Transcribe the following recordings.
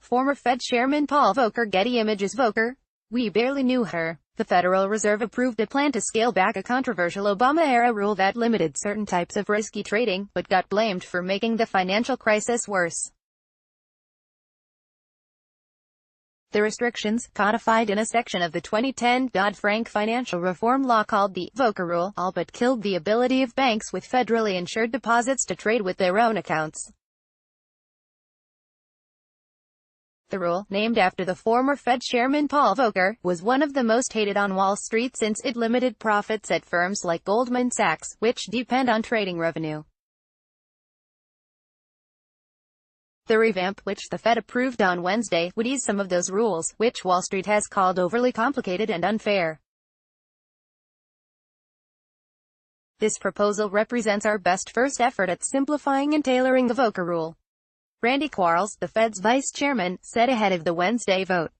Former Fed Chairman Paul Volcker. Getty Images. Volcker, "We barely knew her." The Federal Reserve approved a plan to scale back a controversial Obama-era rule that limited certain types of risky trading, but got blamed for making the financial crisis worse. The restrictions, codified in a section of the 2010 Dodd-Frank financial reform law called the Volcker Rule, all but killed the ability of banks with federally insured deposits to trade with their own accounts. The rule, named after the former Fed chairman Paul Volcker, was one of the most hated on Wall Street since it limited profits at firms like Goldman Sachs, which depend on trading revenue. The revamp, which the Fed approved on Wednesday, would ease some of those rules, which Wall Street has called overly complicated and unfair. This proposal represents our best first effort at simplifying and tailoring the Volcker Rule, Randy Quarles, the Fed's vice chairman, said ahead of the Wednesday vote.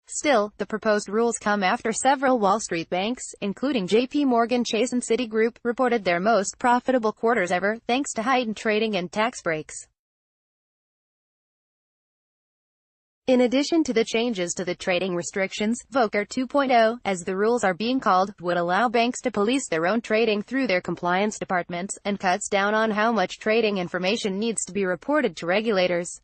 Still, the proposed rules come after several Wall Street banks, including J.P. Morgan Chase and Citigroup, reported their most profitable quarters ever, thanks to heightened trading and tax breaks. In addition to the changes to the trading restrictions, Volcker 2.0, as the rules are being called, would allow banks to police their own trading through their compliance departments, and cuts down on how much trading information needs to be reported to regulators.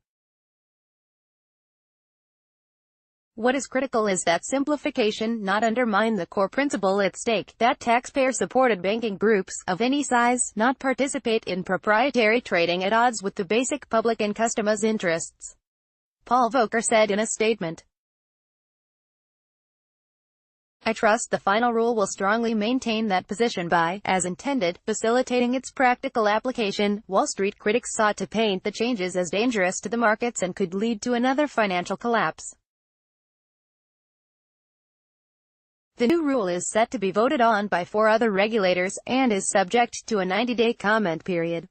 What is critical is that simplification not undermine the core principle at stake, that taxpayer-supported banking groups, of any size, not participate in proprietary trading at odds with the basic public and customers' interests, Paul Volcker said in a statement. "I trust the final rule will strongly maintain that position by, as intended, facilitating its practical application." Wall Street critics sought to paint the changes as dangerous to the markets and could lead to another financial collapse. The new rule is set to be voted on by 4 other regulators, and is subject to a 90-day comment period.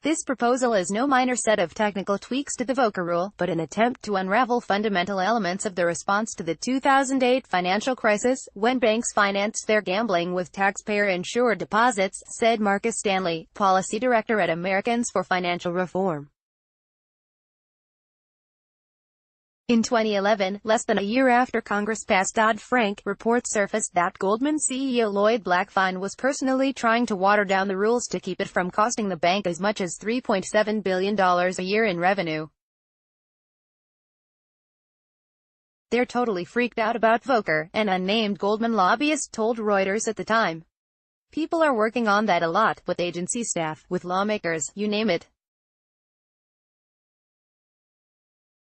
This proposal is no minor set of technical tweaks to the Volcker Rule, but an attempt to unravel fundamental elements of the response to the 2008 financial crisis, when banks financed their gambling with taxpayer-insured deposits, said Marcus Stanley, policy director at Americans for Financial Reform. In 2011, less than a year after Congress passed Dodd-Frank, reports surfaced that Goldman CEO Lloyd Blankfein was personally trying to water down the rules to keep it from costing the bank as much as $3.7 billion a year in revenue. "They're totally freaked out about Volcker," an unnamed Goldman lobbyist told Reuters at the time. "People are working on that a lot, with agency staff, with lawmakers, you name it."